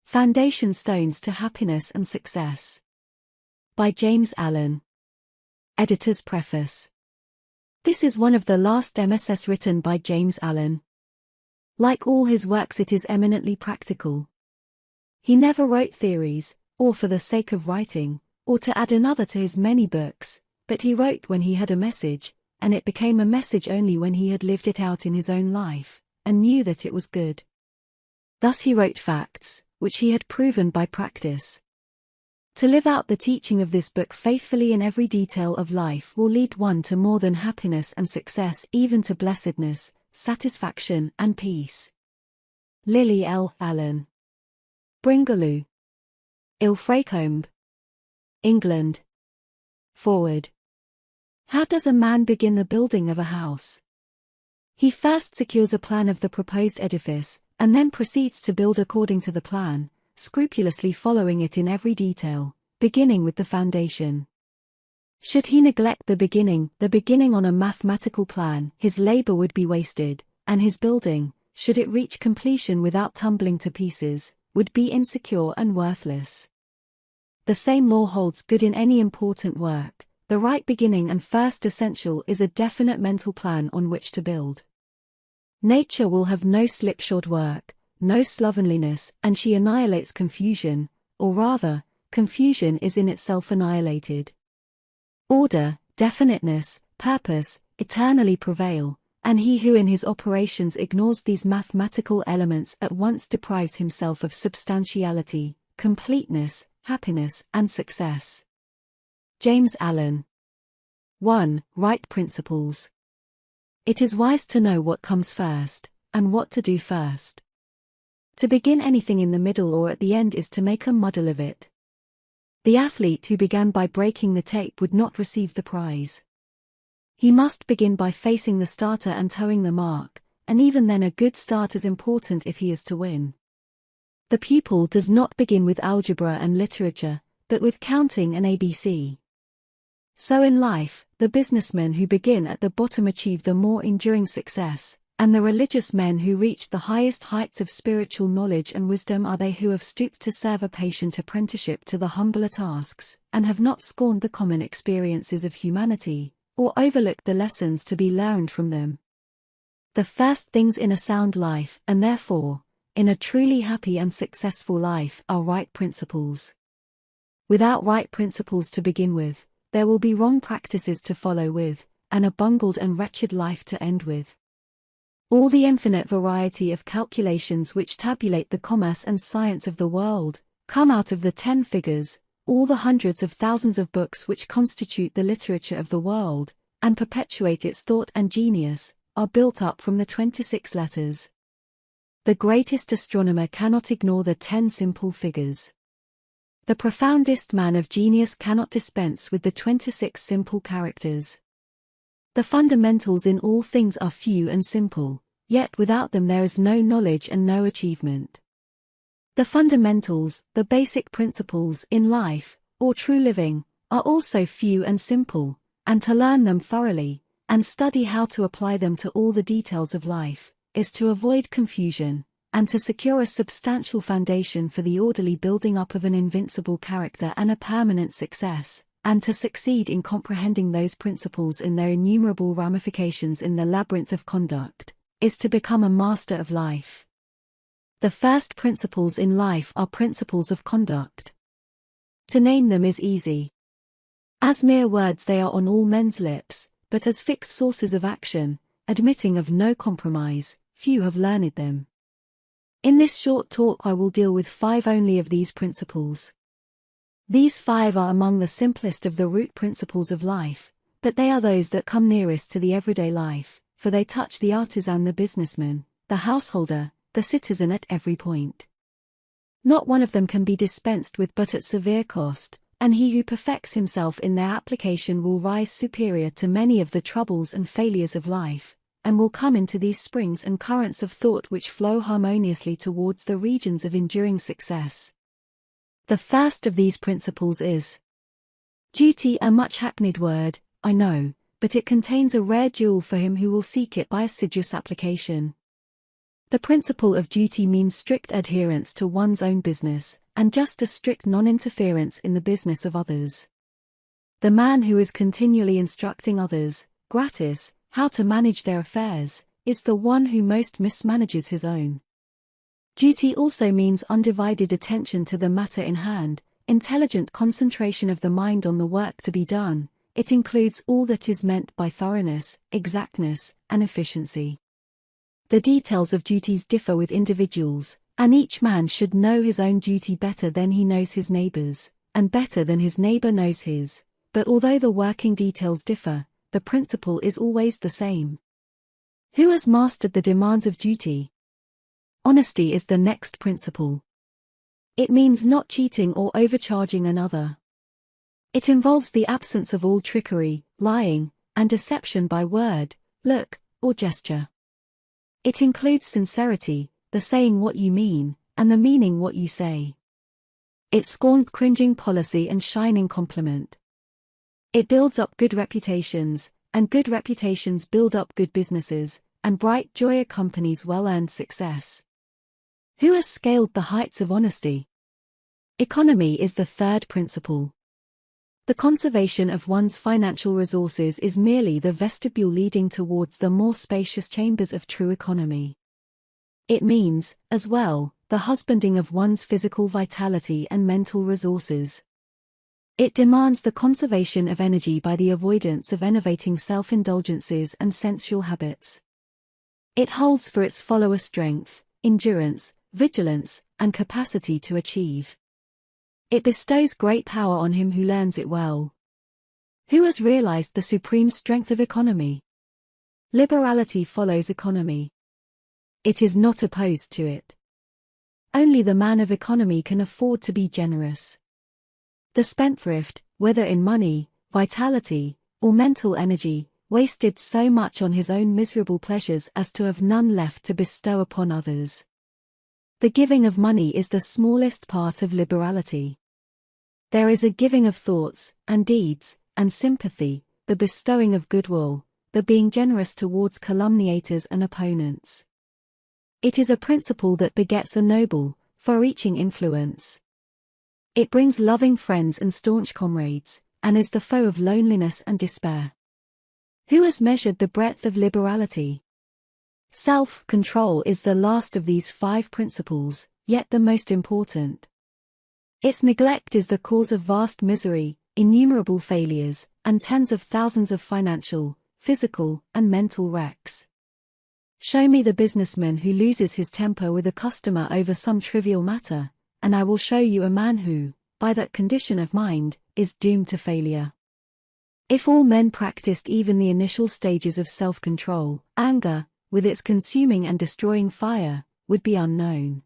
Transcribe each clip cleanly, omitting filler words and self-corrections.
Foundation Stones to Happiness and Success. By James Allen. Editor's Preface. This is one of the last MSS written by James Allen. Like all his works, it is eminently practical. He never wrote theories, or for the sake of writing, or to add another to his many books, but he wrote when he had a message, and it became a message only when he had lived it out in his own life, and knew that it was good. Thus he wrote facts, which he had proven by practice. To live out the teaching of this book faithfully in every detail of life will lead one to more than happiness and success, even to blessedness, satisfaction, and peace. Lily L. Allen. Bringaloo, Ilfracombe, England. Forward. How does a man begin the building of a house? He first secures a plan of the proposed edifice, and then proceeds to build according to the plan, scrupulously following it in every detail, beginning with the foundation. Should he neglect the beginning on a mathematical plan, his labor would be wasted, and his building, should it reach completion without tumbling to pieces, would be insecure and worthless. The same law holds good in any important work. The right beginning and first essential is a definite mental plan on which to build. Nature will have no slipshod work, no slovenliness, and she annihilates confusion, or rather, confusion is in itself annihilated. Order, definiteness, purpose, eternally prevail, and he who in his operations ignores these mathematical elements at once deprives himself of substantiality, completeness, happiness, and success. James Allen. 1. Right principles. It is wise to know what comes first, and what to do first. To begin anything in the middle or at the end is to make a muddle of it. The athlete who began by breaking the tape would not receive the prize. He must begin by facing the starter and towing the mark, and even then a good start is important if he is to win. The pupil does not begin with algebra and literature, but with counting and ABC. So in life, the businessmen who begin at the bottom achieve the more enduring success, and the religious men who reach the highest heights of spiritual knowledge and wisdom are they who have stooped to serve a patient apprenticeship to the humbler tasks, and have not scorned the common experiences of humanity, or overlooked the lessons to be learned from them. The first things in a sound life, and therefore, in a truly happy and successful life, are right principles. Without right principles to begin with, there will be wrong practices to follow with, and a bungled and wretched life to end with. All the infinite variety of calculations which tabulate the commerce and science of the world, come out of the 10 figures, all the hundreds of thousands of books which constitute the literature of the world, and perpetuate its thought and genius, are built up from the 26 letters. The greatest astronomer cannot ignore the 10 simple figures. The profoundest man of genius cannot dispense with the 26 simple characters. The fundamentals in all things are few and simple, yet without them there is no knowledge and no achievement. The fundamentals, the basic principles in life, or true living, are also few and simple, and to learn them thoroughly, and study how to apply them to all the details of life, is to avoid confusion, and to secure a substantial foundation for the orderly building up of an invincible character and a permanent success, and to succeed in comprehending those principles in their innumerable ramifications in the labyrinth of conduct, is to become a master of life. The first principles in life are principles of conduct. To name them is easy. As mere words they are on all men's lips, but as fixed sources of action, admitting of no compromise, few have learned them. In this short talk I will deal with 5 only of these principles. These 5 are among the simplest of the root principles of life, but they are those that come nearest to the everyday life, for they touch the artisan, the businessman, the householder, the citizen at every point. Not one of them can be dispensed with but at severe cost, and he who perfects himself in their application will rise superior to many of the troubles and failures of life, and will come into these springs and currents of thought which flow harmoniously towards the regions of enduring success. The first of these principles is duty, a much hackneyed word, I know, but it contains a rare jewel for him who will seek it by assiduous application. The principle of duty means strict adherence to one's own business, and just as strict non-interference in the business of others. The man who is continually instructing others, gratis, how to manage their affairs, is the one who most mismanages his own. Duty also means undivided attention to the matter in hand, intelligent concentration of the mind on the work to be done. It includes all that is meant by thoroughness, exactness, and efficiency. The details of duties differ with individuals, and each man should know his own duty better than he knows his neighbor's, and better than his neighbor knows his. But although the working details differ, the principle is always the same. Who has mastered the demands of duty? Honesty is the next principle. It means not cheating or overcharging another. It involves the absence of all trickery, lying, and deception by word, look, or gesture. It includes sincerity, the saying what you mean, and the meaning what you say. It scorns cringing policy and shining compliment. It builds up good reputations, and good reputations build up good businesses, and bright joy accompanies well-earned success. Who has scaled the heights of honesty? Economy is the third principle. The conservation of one's financial resources is merely the vestibule leading towards the more spacious chambers of true economy. It means, as well, the husbanding of one's physical vitality and mental resources. It demands the conservation of energy by the avoidance of enervating self-indulgences and sensual habits. It holds for its follower strength, endurance, vigilance, and capacity to achieve. It bestows great power on him who learns it well. Who has realized the supreme strength of economy? Liberality follows economy. It is not opposed to it. Only the man of economy can afford to be generous. The spendthrift, whether in money, vitality, or mental energy, wasted so much on his own miserable pleasures as to have none left to bestow upon others. The giving of money is the smallest part of liberality. There is a giving of thoughts, and deeds, and sympathy, the bestowing of goodwill, the being generous towards calumniators and opponents. It is a principle that begets a noble, far-reaching influence. It brings loving friends and staunch comrades, and is the foe of loneliness and despair. Who has measured the breadth of liberality? Self-control is the last of these 5 principles, yet the most important. Its neglect is the cause of vast misery, innumerable failures, and tens of thousands of financial, physical, and mental wrecks. Show me the businessman who loses his temper with a customer over some trivial matter, and I will show you a man who, by that condition of mind, is doomed to failure. If all men practiced even the initial stages of self-control, anger, with its consuming and destroying fire, would be unknown.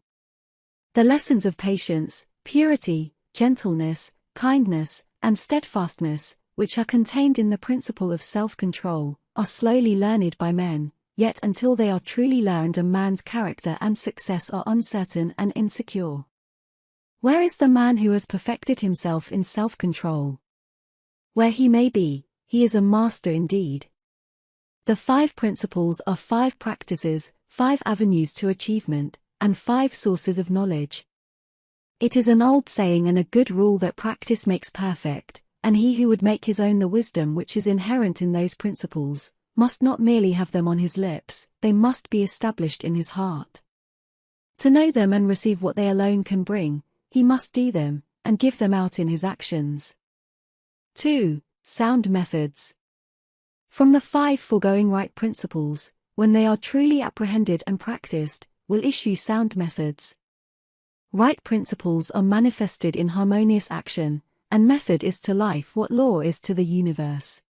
The lessons of patience, purity, gentleness, kindness, and steadfastness, which are contained in the principle of self-control, are slowly learned by men, yet until they are truly learned a man's character and success are uncertain and insecure. Where is the man who has perfected himself in self-control? Where he may be, he is a master indeed. The 5 principles are 5 practices, 5 avenues to achievement, and 5 sources of knowledge. It is an old saying and a good rule that practice makes perfect, and he who would make his own the wisdom which is inherent in those principles, must not merely have them on his lips, they must be established in his heart. To know them and receive what they alone can bring, he must do them, and give them out in his actions. 2. Sound methods. From the 5 foregoing right principles, when they are truly apprehended and practiced, will issue sound methods. Right principles are manifested in harmonious action, and method is to life what law is to the universe.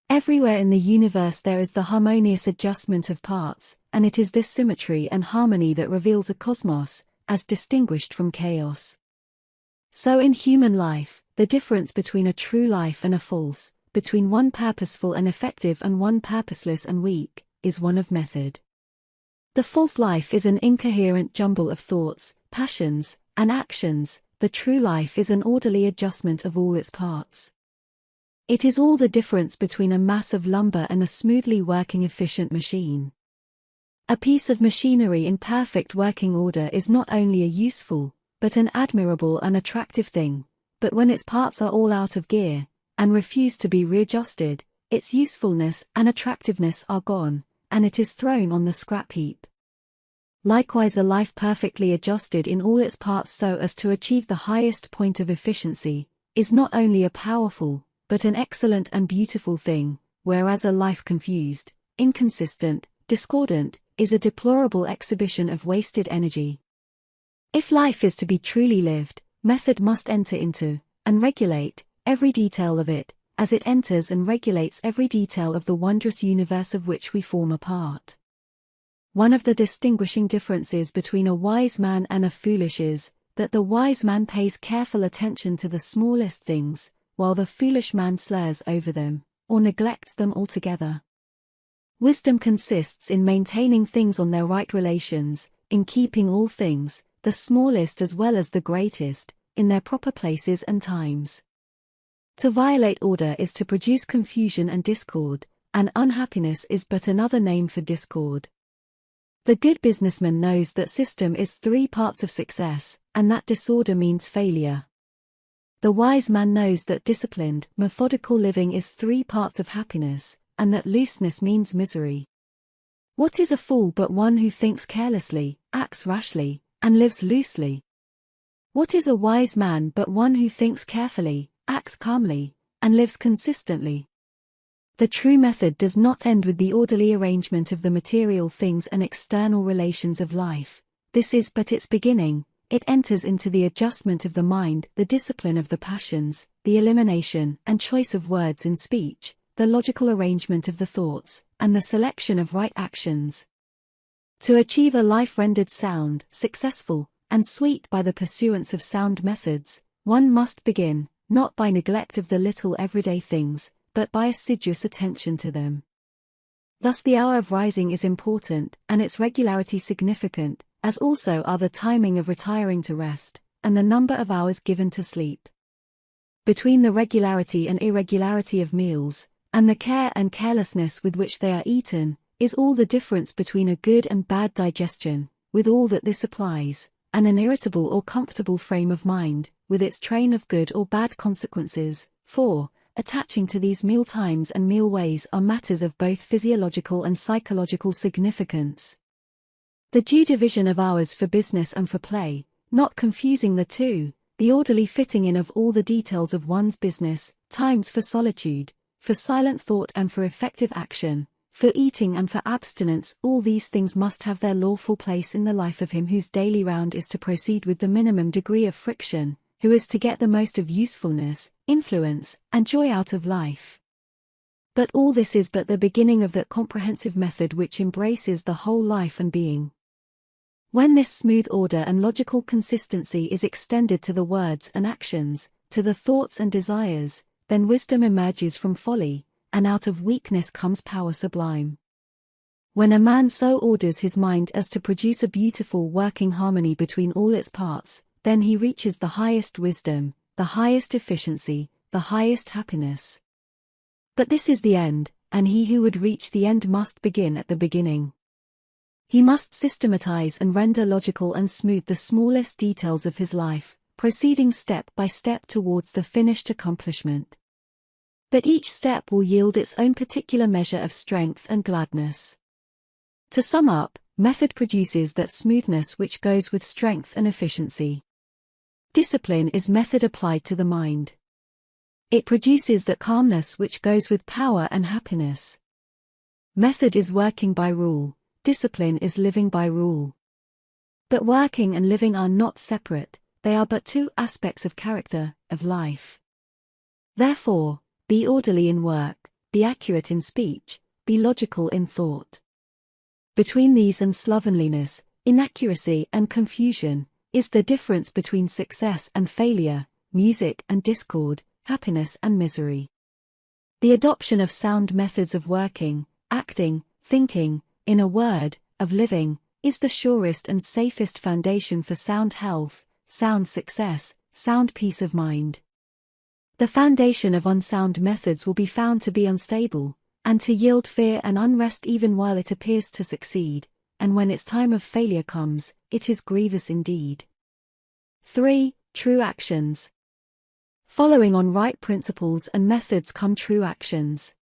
Everywhere in the universe there is the harmonious adjustment of parts, and it is this symmetry and harmony that reveals a cosmos, as distinguished from chaos. So in human life, the difference between a true life and a false, between one purposeful and effective and one purposeless and weak, is one of method. The false life is an incoherent jumble of thoughts, passions, and actions. The true life is an orderly adjustment of all its parts. It is all the difference between a mass of lumber and a smoothly working efficient machine. A piece of machinery in perfect working order is not only a useful, but an admirable and attractive thing, but when its parts are all out of gear, and refuse to be readjusted, its usefulness and attractiveness are gone, and it is thrown on the scrap heap. Likewise, a life perfectly adjusted in all its parts so as to achieve the highest point of efficiency, is not only a powerful, but an excellent and beautiful thing, whereas a life confused, inconsistent, discordant, is a deplorable exhibition of wasted energy. If life is to be truly lived, method must enter into, and regulate, every detail of it, as it enters and regulates every detail of the wondrous universe of which we form a part. One of the distinguishing differences between a wise man and a foolish is, that the wise man pays careful attention to the smallest things, while the foolish man slurs over them, or neglects them altogether. Wisdom consists in maintaining things on their right relations, in keeping all things, the smallest as well as the greatest, in their proper places and times. To violate order is to produce confusion and discord, and unhappiness is but another name for discord. The good businessman knows that system is 3 parts of success, and that disorder means failure. The wise man knows that disciplined, methodical living is 3 parts of happiness, and that looseness means misery. What is a fool but one who thinks carelessly, acts rashly, and lives loosely? What is a wise man but one who thinks carefully, acts calmly, and lives consistently? The true method does not end with the orderly arrangement of the material things and external relations of life. This is but its beginning. It enters into the adjustment of the mind, the discipline of the passions, the elimination and choice of words in speech, the logical arrangement of the thoughts, and the selection of right actions. To achieve a life rendered sound, successful, and sweet by the pursuance of sound methods, one must begin, not by neglect of the little everyday things, but by assiduous attention to them. Thus the hour of rising is important, and its regularity significant, as also are the timing of retiring to rest, and the number of hours given to sleep. Between the regularity and irregularity of meals, and the care and carelessness with which they are eaten, is all the difference between a good and bad digestion, with all that this applies, and an irritable or comfortable frame of mind, with its train of good or bad consequences, for, attaching to these meal times and meal ways are matters of both physiological and psychological significance. The due division of hours for business and for play, not confusing the two, the orderly fitting in of all the details of one's business, times for solitude, for silent thought and for effective action, for eating and for abstinence, all these things must have their lawful place in the life of him whose daily round is to proceed with the minimum degree of friction, who is to get the most of usefulness, influence, and joy out of life. But all this is but the beginning of that comprehensive method which embraces the whole life and being. When this smooth order and logical consistency is extended to the words and actions, to the thoughts and desires, then wisdom emerges from folly, and out of weakness comes power sublime. When a man so orders his mind as to produce a beautiful working harmony between all its parts, then he reaches the highest wisdom, the highest efficiency, the highest happiness. But this is the end, and he who would reach the end must begin at the beginning. He must systematize and render logical and smooth the smallest details of his life, proceeding step by step towards the finished accomplishment. But each step will yield its own particular measure of strength and gladness. To sum up, method produces that smoothness which goes with strength and efficiency. Discipline is method applied to the mind. It produces that calmness which goes with power and happiness. Method is working by rule, discipline is living by rule. But working and living are not separate, they are but two aspects of character, of life. Therefore, be orderly in work, be accurate in speech, be logical in thought. Between these and slovenliness, inaccuracy and confusion, is the difference between success and failure, music and discord, happiness and misery. The adoption of sound methods of working, acting, thinking, in a word, of living, is the surest and safest foundation for sound health, sound success, sound peace of mind. The foundation of unsound methods will be found to be unstable, and to yield fear and unrest even while it appears to succeed, and when its time of failure comes, it is grievous indeed. 3. True actions. Following on right principles and methods come true actions.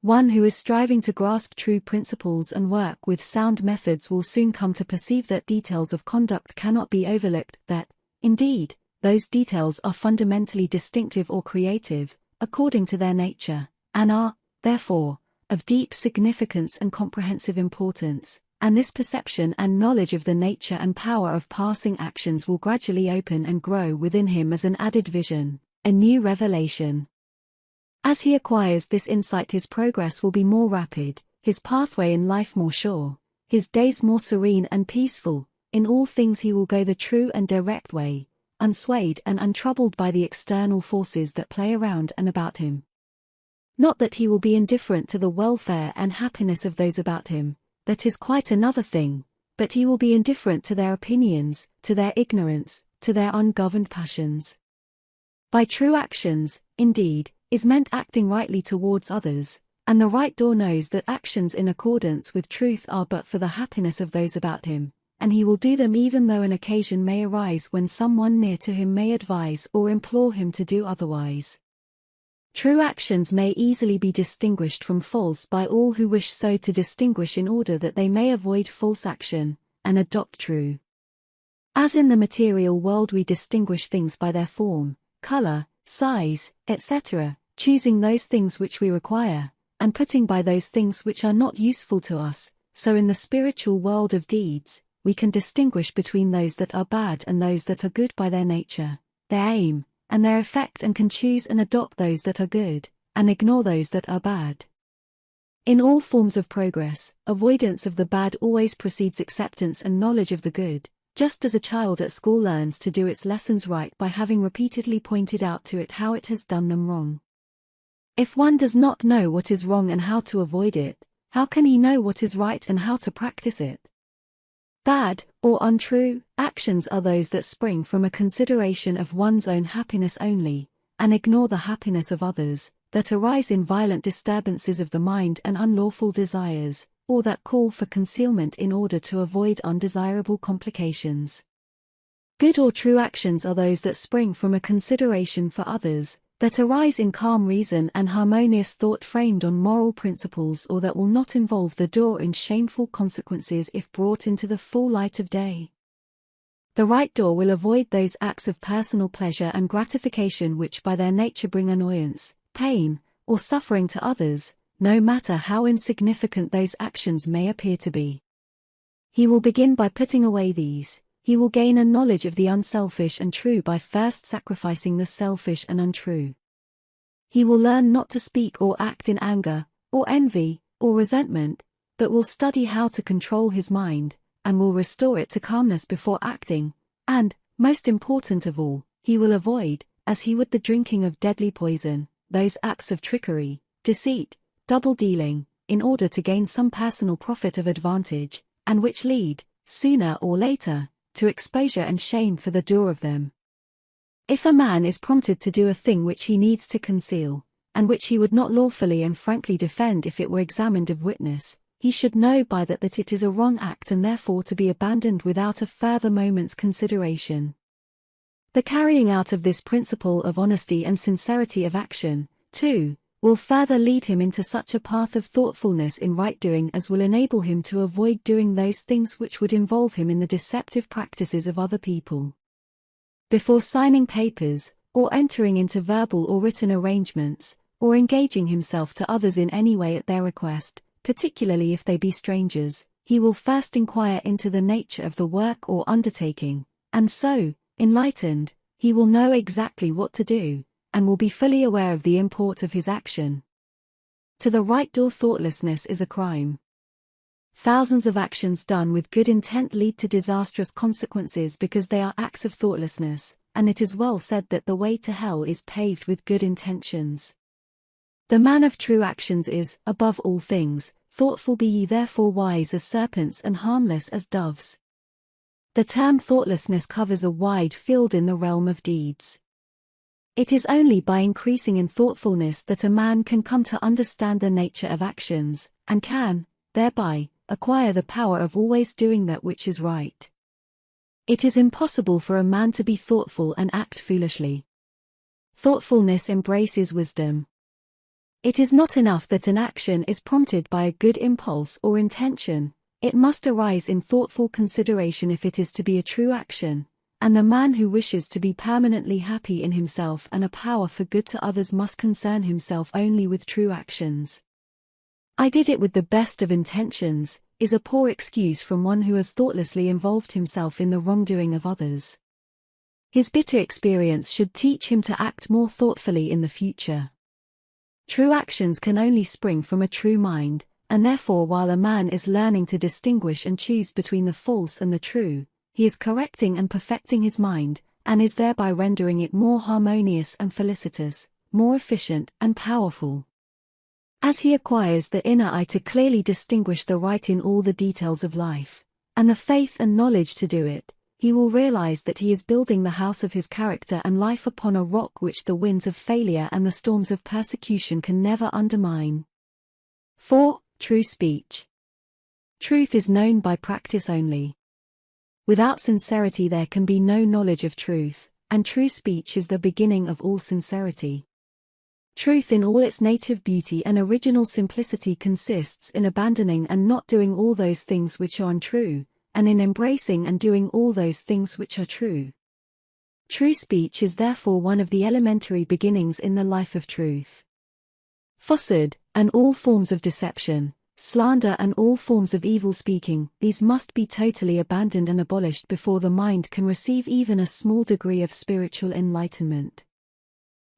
One who is striving to grasp true principles and work with sound methods will soon come to perceive that details of conduct cannot be overlooked, that, indeed, those details are fundamentally distinctive or creative, according to their nature, and are, therefore, of deep significance and comprehensive importance, and this perception and knowledge of the nature and power of passing actions will gradually open and grow within him as an added vision, a new revelation. As he acquires this insight, his progress will be more rapid, his pathway in life more sure, his days more serene and peaceful. In all things he will go the true and direct way, unswayed and untroubled by the external forces that play around and about him. Not that he will be indifferent to the welfare and happiness of those about him, that is quite another thing, but he will be indifferent to their opinions, to their ignorance, to their ungoverned passions. By true actions, indeed, is meant acting rightly towards others, and the right door knows that actions in accordance with truth are but for the happiness of those about him, and he will do them even though an occasion may arise when someone near to him may advise or implore him to do otherwise. True actions may easily be distinguished from false by all who wish so to distinguish in order that they may avoid false action, and adopt true. As in the material world we distinguish things by their form, color, size, etc., choosing those things which we require, and putting by those things which are not useful to us, so in the spiritual world of deeds, we can distinguish between those that are bad and those that are good by their nature, their aim, and their effect, and can choose and adopt those that are good, and ignore those that are bad. In all forms of progress, avoidance of the bad always precedes acceptance and knowledge of the good, just as a child at school learns to do its lessons right by having repeatedly pointed out to it how it has done them wrong. If one does not know what is wrong and how to avoid it, how can he know what is right and how to practice it? Bad, or untrue, actions are those that spring from a consideration of one's own happiness only, and ignore the happiness of others, that arise in violent disturbances of the mind and unlawful desires, or that call for concealment in order to avoid undesirable complications. Good or true actions are those that spring from a consideration for others, that arise in calm reason and harmonious thought framed on moral principles, or that will not involve the door in shameful consequences if brought into the full light of day. The right door will avoid those acts of personal pleasure and gratification which by their nature bring annoyance, pain, or suffering to others, no matter how insignificant those actions may appear to be. He will begin by putting away these. He will gain a knowledge of the unselfish and true by first sacrificing the selfish and untrue. He will learn not to speak or act in anger, or envy, or resentment, but will study how to control his mind, and will restore it to calmness before acting, and, most important of all, he will avoid, as he would the drinking of deadly poison, those acts of trickery, deceit, double-dealing, in order to gain some personal profit of advantage, and which lead, sooner or later, to exposure and shame for the doer of them. If a man is prompted to do a thing which he needs to conceal, and which he would not lawfully and frankly defend if it were examined of witness, he should know by that it is a wrong act and therefore to be abandoned without a further moment's consideration. The carrying out of this principle of honesty and sincerity of action, too, will further lead him into such a path of thoughtfulness in right doing as will enable him to avoid doing those things which would involve him in the deceptive practices of other people. Before signing papers, or entering into verbal or written arrangements, or engaging himself to others in any way at their request, particularly if they be strangers, he will first inquire into the nature of the work or undertaking, and so, enlightened, he will know exactly what to do, and will be fully aware of the import of his action. To the right door, thoughtlessness is a crime. Thousands of actions done with good intent lead to disastrous consequences because they are acts of thoughtlessness, and it is well said that the way to hell is paved with good intentions. The man of true actions is, above all things, thoughtful. Be ye therefore wise as serpents and harmless as doves. The term thoughtlessness covers a wide field in the realm of deeds. It is only by increasing in thoughtfulness that a man can come to understand the nature of actions, and can, thereby, acquire the power of always doing that which is right. It is impossible for a man to be thoughtful and act foolishly. Thoughtfulness embraces wisdom. It is not enough that an action is prompted by a good impulse or intention, it must arise in thoughtful consideration if it is to be a true action, and the man who wishes to be permanently happy in himself and a power for good to others must concern himself only with true actions. "I did it with the best of intentions," is a poor excuse from one who has thoughtlessly involved himself in the wrongdoing of others. His bitter experience should teach him to act more thoughtfully in the future. True actions can only spring from a true mind, and therefore while a man is learning to distinguish and choose between the false and the true, he is correcting and perfecting his mind, and is thereby rendering it more harmonious and felicitous, more efficient and powerful. As he acquires the inner eye to clearly distinguish the right in all the details of life, and the faith and knowledge to do it, he will realize that he is building the house of his character and life upon a rock which the winds of failure and the storms of persecution can never undermine. 4. True speech. Truth is known by practice only. Without sincerity there can be no knowledge of truth, and true speech is the beginning of all sincerity. Truth in all its native beauty and original simplicity consists in abandoning and not doing all those things which are untrue, and in embracing and doing all those things which are true. True speech is therefore one of the elementary beginnings in the life of truth. Falsehood, and all forms of deception, slander and all forms of evil speaking, these must be totally abandoned and abolished before the mind can receive even a small degree of spiritual enlightenment.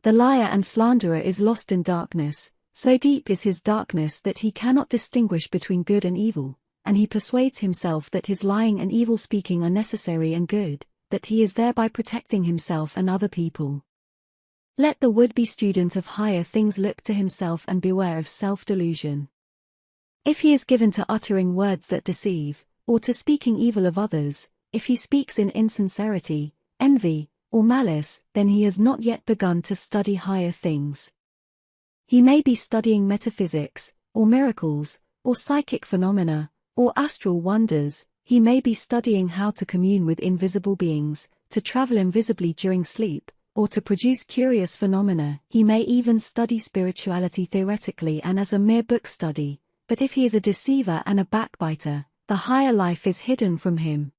The liar and slanderer is lost in darkness, so deep is his darkness that he cannot distinguish between good and evil, and he persuades himself that his lying and evil speaking are necessary and good, that he is thereby protecting himself and other people. Let the would-be student of higher things look to himself and beware of self-delusion. If he is given to uttering words that deceive, or to speaking evil of others, if he speaks in insincerity, envy, or malice, then he has not yet begun to study higher things. He may be studying metaphysics, or miracles, or psychic phenomena, or astral wonders, he may be studying how to commune with invisible beings, to travel invisibly during sleep, or to produce curious phenomena, he may even study spirituality theoretically and as a mere book study, but if he is a deceiver and a backbiter, the higher life is hidden from him.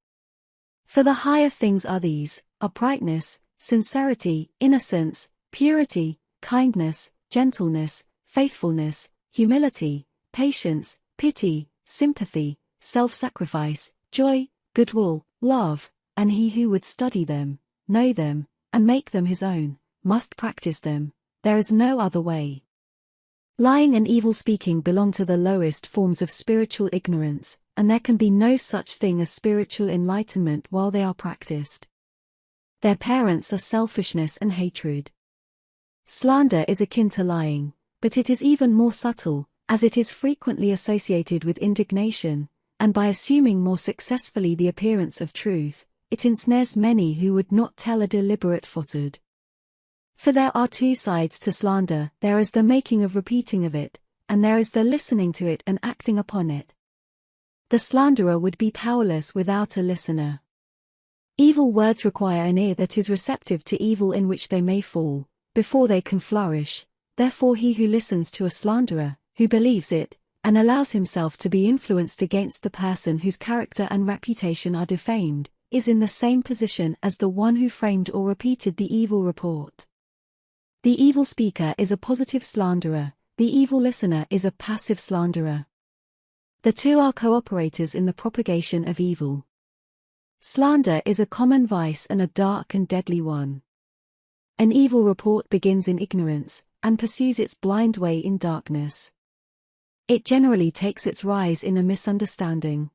For the higher things are these: uprightness, sincerity, innocence, purity, kindness, gentleness, faithfulness, humility, patience, pity, sympathy, self-sacrifice, joy, goodwill, love, and he who would study them, know them, and make them his own, must practice them. There is no other way. Lying and evil speaking belong to the lowest forms of spiritual ignorance, and there can be no such thing as spiritual enlightenment while they are practiced. Their parents are selfishness and hatred. Slander is akin to lying, but it is even more subtle, as it is frequently associated with indignation, and by assuming more successfully the appearance of truth, it ensnares many who would not tell a deliberate falsehood. For there are two sides to slander: there is the making of repeating of it, and there is the listening to it and acting upon it. The slanderer would be powerless without a listener. Evil words require an ear that is receptive to evil in which they may fall, before they can flourish. Therefore he who listens to a slanderer, who believes it, and allows himself to be influenced against the person whose character and reputation are defamed, is in the same position as the one who framed or repeated the evil report. The evil speaker is a positive slanderer, the evil listener is a passive slanderer. The two are cooperators in the propagation of evil. Slander is a common vice and a dark and deadly one. An evil report begins in ignorance, and pursues its blind way in darkness. It generally takes its rise in a misunderstanding.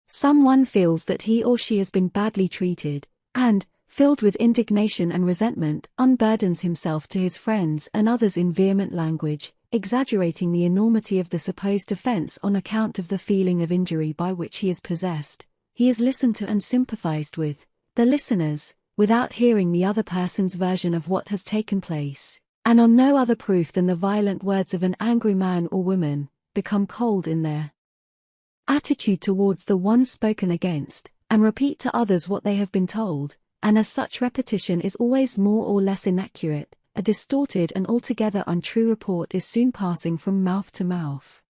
Someone feels that he or she has been badly treated, and, filled with indignation and resentment, unburdens himself to his friends and others in vehement language, exaggerating the enormity of the supposed offense on account of the feeling of injury by which he is possessed. He is listened to and sympathized with. The listeners, without hearing the other person's version of what has taken place, and on no other proof than the violent words of an angry man or woman, become cold in their attitude towards the ones spoken against, and repeat to others what they have been told, and as such repetition is always more or less inaccurate, a distorted and altogether untrue report is soon passing from mouth to mouth.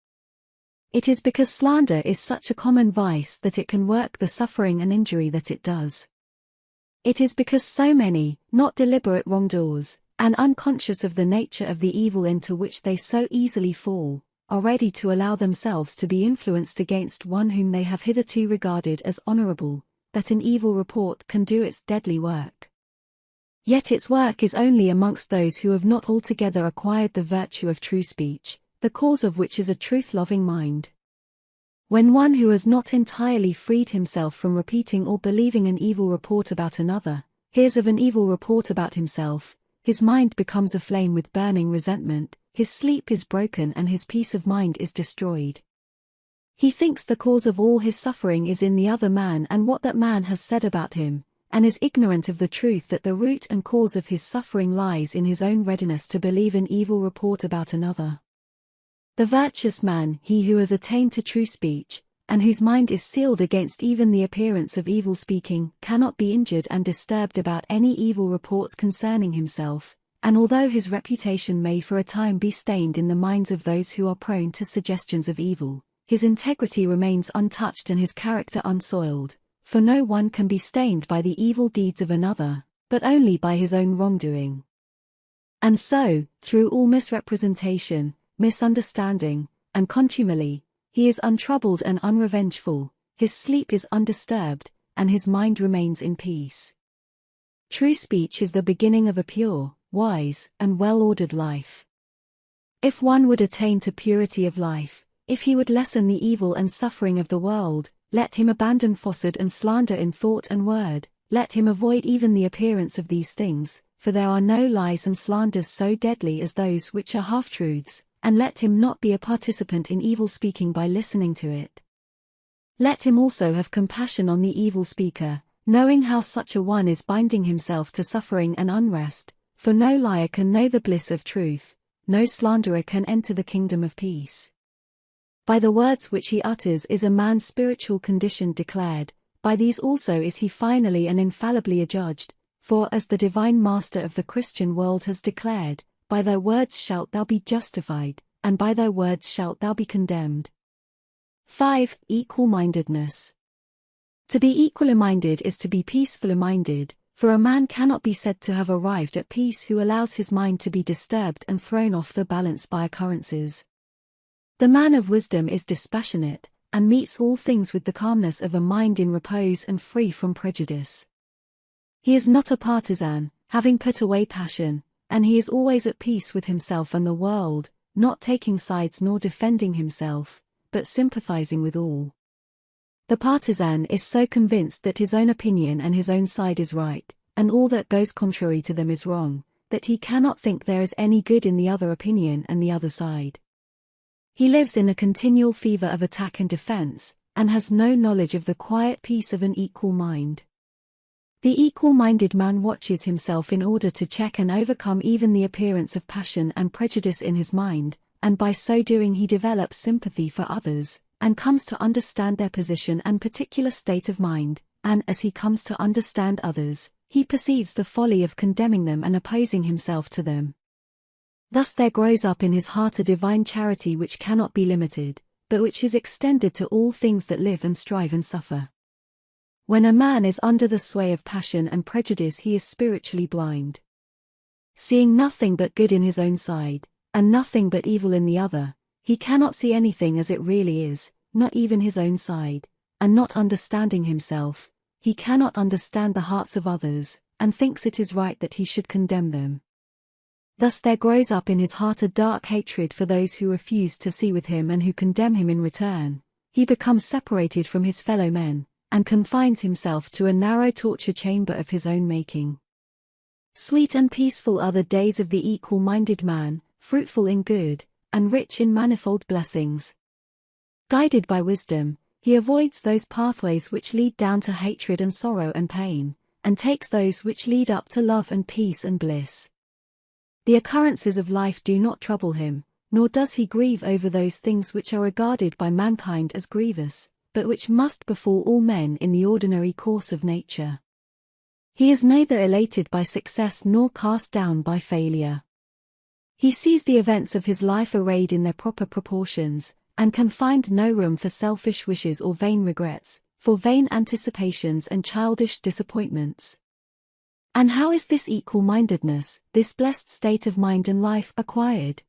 It is because slander is such a common vice that it can work the suffering and injury that it does. It is because so many, not deliberate wrongdoers, and unconscious of the nature of the evil into which they so easily fall, are ready to allow themselves to be influenced against one whom they have hitherto regarded as honorable, that an evil report can do its deadly work. Yet its work is only amongst those who have not altogether acquired the virtue of true speech, the cause of which is a truth-loving mind. When one who has not entirely freed himself from repeating or believing an evil report about another, hears of an evil report about himself, his mind becomes aflame with burning resentment, his sleep is broken and his peace of mind is destroyed. He thinks the cause of all his suffering is in the other man and what that man has said about him, and is ignorant of the truth that the root and cause of his suffering lies in his own readiness to believe an evil report about another. The virtuous man, he who has attained to true speech, and whose mind is sealed against even the appearance of evil speaking, cannot be injured and disturbed about any evil reports concerning himself, and although his reputation may for a time be stained in the minds of those who are prone to suggestions of evil, his integrity remains untouched and his character unsoiled, for no one can be stained by the evil deeds of another, but only by his own wrongdoing. And so, through all misrepresentation, misunderstanding, and contumely, he is untroubled and unrevengeful, his sleep is undisturbed, and his mind remains in peace. True speech is the beginning of a pure, wise, and well-ordered life. If one would attain to purity of life, if he would lessen the evil and suffering of the world, let him abandon falsehood and slander in thought and word, let him avoid even the appearance of these things, for there are no lies and slanders so deadly as those which are half-truths, and let him not be a participant in evil speaking by listening to it. Let him also have compassion on the evil speaker, knowing how such a one is binding himself to suffering and unrest, for no liar can know the bliss of truth, no slanderer can enter the kingdom of peace. By the words which he utters is a man's spiritual condition declared, by these also is he finally and infallibly adjudged, for as the divine master of the Christian world has declared, by thy words shalt thou be justified, and by thy words shalt thou be condemned. 5. Equal-mindedness. To be equally-minded is to be peacefully-minded, for a man cannot be said to have arrived at peace who allows his mind to be disturbed and thrown off the balance by occurrences. The man of wisdom is dispassionate, and meets all things with the calmness of a mind in repose and free from prejudice. He is not a partisan, having put away passion, and he is always at peace with himself and the world, not taking sides nor defending himself, but sympathizing with all. The partisan is so convinced that his own opinion and his own side is right, and all that goes contrary to them is wrong, that he cannot think there is any good in the other opinion and the other side. He lives in a continual fever of attack and defense, and has no knowledge of the quiet peace of an equal mind. The equal-minded man watches himself in order to check and overcome even the appearance of passion and prejudice in his mind, and by so doing he develops sympathy for others, and comes to understand their position and particular state of mind, and as he comes to understand others, he perceives the folly of condemning them and opposing himself to them. Thus there grows up in his heart a divine charity which cannot be limited, but which is extended to all things that live and strive and suffer. When a man is under the sway of passion and prejudice he is spiritually blind. Seeing nothing but good in his own side, and nothing but evil in the other, he cannot see anything as it really is, not even his own side, and not understanding himself, he cannot understand the hearts of others, and thinks it is right that he should condemn them. Thus there grows up in his heart a dark hatred for those who refuse to see with him and who condemn him in return. He becomes separated from his fellow men, and confines himself to a narrow torture chamber of his own making. Sweet and peaceful are the days of the equal-minded man, fruitful in good, and rich in manifold blessings. Guided by wisdom, he avoids those pathways which lead down to hatred and sorrow and pain, and takes those which lead up to love and peace and bliss. The occurrences of life do not trouble him, nor does he grieve over those things which are regarded by mankind as grievous, but which must befall all men in the ordinary course of nature. He is neither elated by success nor cast down by failure. He sees the events of his life arrayed in their proper proportions, and can find no room for selfish wishes or vain regrets, for vain anticipations and childish disappointments. And how is this equal-mindedness, this blessed state of mind and life, acquired?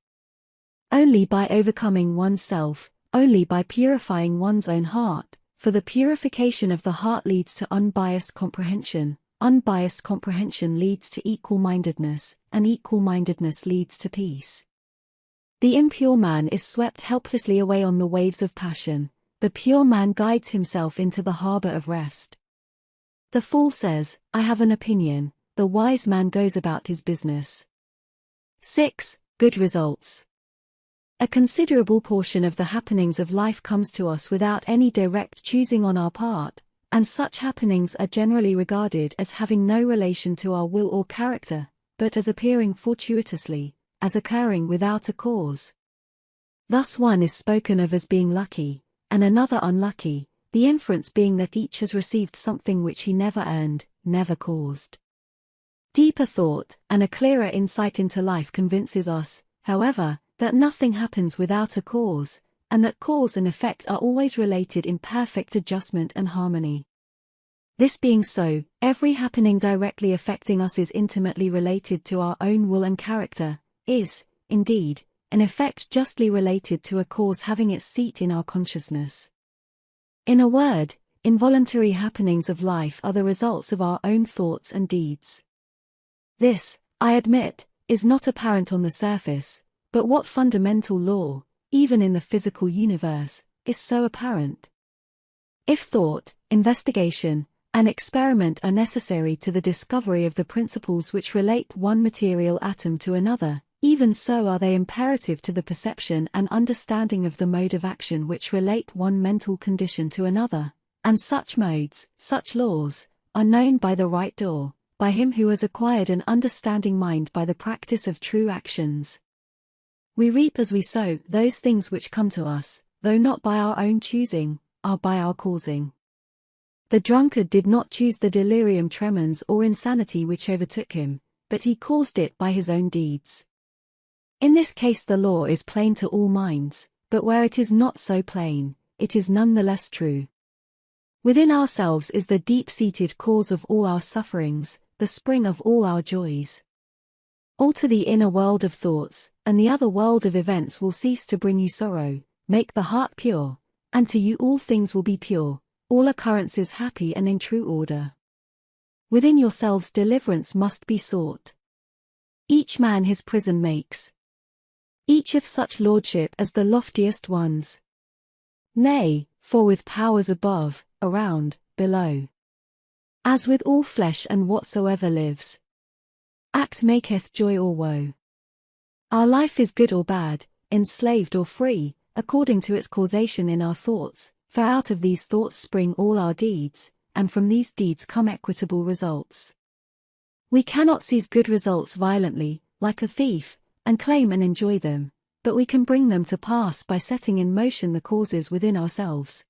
Only by overcoming oneself, only by purifying one's own heart, for the purification of the heart leads to unbiased comprehension. Unbiased comprehension leads to equal-mindedness, and equal-mindedness leads to peace. The impure man is swept helplessly away on the waves of passion. The pure man guides himself into the harbor of rest. The fool says, "I have an opinion," the wise man goes about his business. 6. Good results. A considerable portion of the happenings of life comes to us without any direct choosing on our part, and such happenings are generally regarded as having no relation to our will or character, but as appearing fortuitously, as occurring without a cause. Thus one is spoken of as being lucky, and another unlucky, the inference being that each has received something which he never earned, never caused. Deeper thought, and a clearer insight into life convinces us, however, that nothing happens without a cause, and that cause and effect are always related in perfect adjustment and harmony. This being so, every happening directly affecting us is intimately related to our own will and character, is, indeed, an effect justly related to a cause having its seat in our consciousness. In a word, involuntary happenings of life are the results of our own thoughts and deeds. This, I admit, is not apparent on the surface, but what fundamental law, even in the physical universe, is so apparent? If thought, investigation, and experiment are necessary to the discovery of the principles which relate one material atom to another, even so are they imperative to the perception and understanding of the mode of action which relate one mental condition to another, and such modes, such laws, are known by the right door, by him who has acquired an understanding mind by the practice of true actions. We reap as we sow. Those things which come to us, though not by our own choosing, are by our causing. The drunkard did not choose the delirium tremens or insanity which overtook him, but he caused it by his own deeds. In this case the law is plain to all minds, but where it is not so plain, it is none the less true. Within ourselves is the deep-seated cause of all our sufferings, the spring of all our joys. Alter the inner world of thoughts, and the other world of events will cease to bring you sorrow. Make the heart pure, and to you all things will be pure, all occurrences happy and in true order. Within yourselves deliverance must be sought. Each man his prison makes. Each hath such lordship as the loftiest ones. Nay, for with powers above, around, below. As with all flesh and whatsoever lives. Act maketh joy or woe. Our life is good or bad, enslaved or free, according to its causation in our thoughts, for out of these thoughts spring all our deeds, and from these deeds come equitable results. We cannot seize good results violently, like a thief, and claim and enjoy them, but we can bring them to pass by setting in motion the causes within ourselves.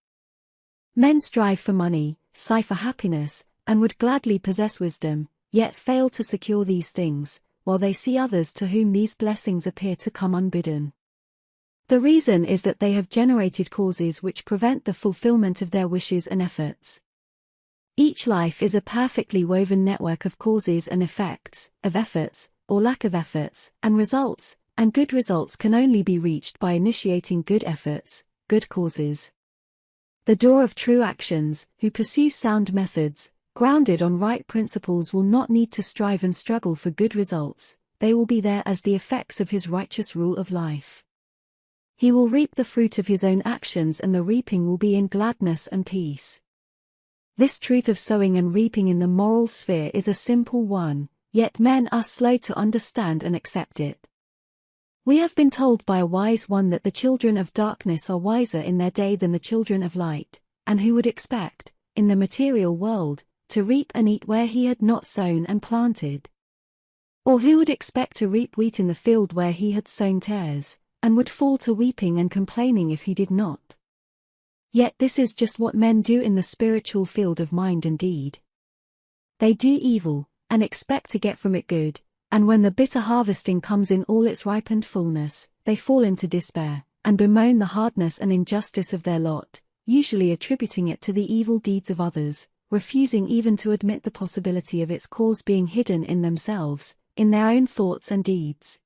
Men strive for money, sigh for happiness, and would gladly possess wisdom, yet fail to secure these things, while they see others to whom these blessings appear to come unbidden. The reason is that they have generated causes which prevent the fulfillment of their wishes and efforts. Each life is a perfectly woven network of causes and effects, of efforts, or lack of efforts, and results, and good results can only be reached by initiating good efforts, good causes. The door of true actions, who pursues sound methods, grounded on right principles, will not need to strive and struggle for good results, they will be there as the effects of his righteous rule of life. He will reap the fruit of his own actions, and the reaping will be in gladness and peace. This truth of sowing and reaping in the moral sphere is a simple one, yet men are slow to understand and accept it. We have been told by a wise one that the children of darkness are wiser in their day than the children of light, and who would expect, in the material world, to reap and eat where he had not sown and planted? Or who would expect to reap wheat in the field where he had sown tares, and would fall to weeping and complaining if he did not. Yet this is just what men do in the spiritual field of mind and deed. They do evil, and expect to get from it good, and when the bitter harvesting comes in all its ripened fullness, they fall into despair, and bemoan the hardness and injustice of their lot, usually attributing it to the evil deeds of others, refusing even to admit the possibility of its cause being hidden in themselves, in their own thoughts and deeds.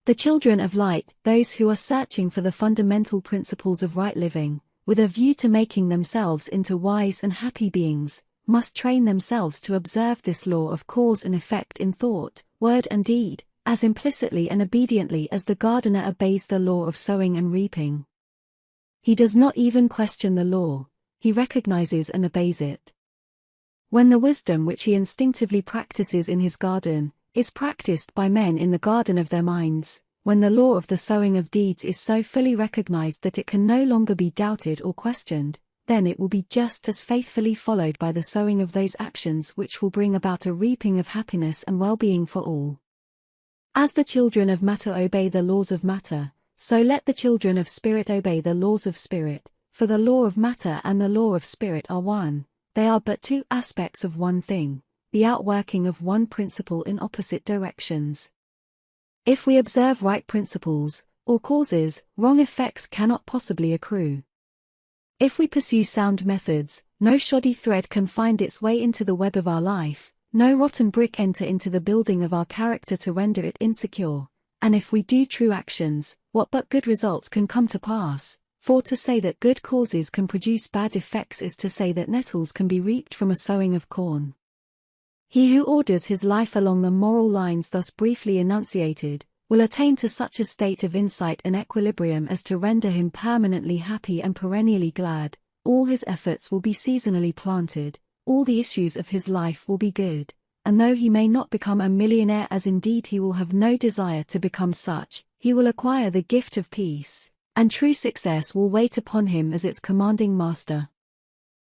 The children of light, those who are searching for the fundamental principles of right living, with a view to making themselves into wise and happy beings, must train themselves to observe this law of cause and effect in thought, word and deed, as implicitly and obediently as the gardener obeys the law of sowing and reaping. He does not even question the law, he recognizes and obeys it. When the wisdom which he instinctively practices in his garden, is practiced by men in the garden of their minds, when the law of the sowing of deeds is so fully recognized that it can no longer be doubted or questioned, then it will be just as faithfully followed by the sowing of those actions which will bring about a reaping of happiness and well-being for all. As the children of matter obey the laws of matter, so let the children of spirit obey the laws of spirit, for the law of matter and the law of spirit are one, they are but two aspects of one thing, the outworking of one principle in opposite directions. If we observe right principles, or causes, wrong effects cannot possibly accrue. If we pursue sound methods, no shoddy thread can find its way into the web of our life, no rotten brick enter into the building of our character to render it insecure, and if we do true actions, what but good results can come to pass, for to say that good causes can produce bad effects is to say that nettles can be reaped from a sowing of corn. He who orders his life along the moral lines thus briefly enunciated, will attain to such a state of insight and equilibrium as to render him permanently happy and perennially glad, all his efforts will be seasonally planted, all the issues of his life will be good, and though he may not become a millionaire, as indeed he will have no desire to become such, he will acquire the gift of peace, and true success will wait upon him as its commanding master.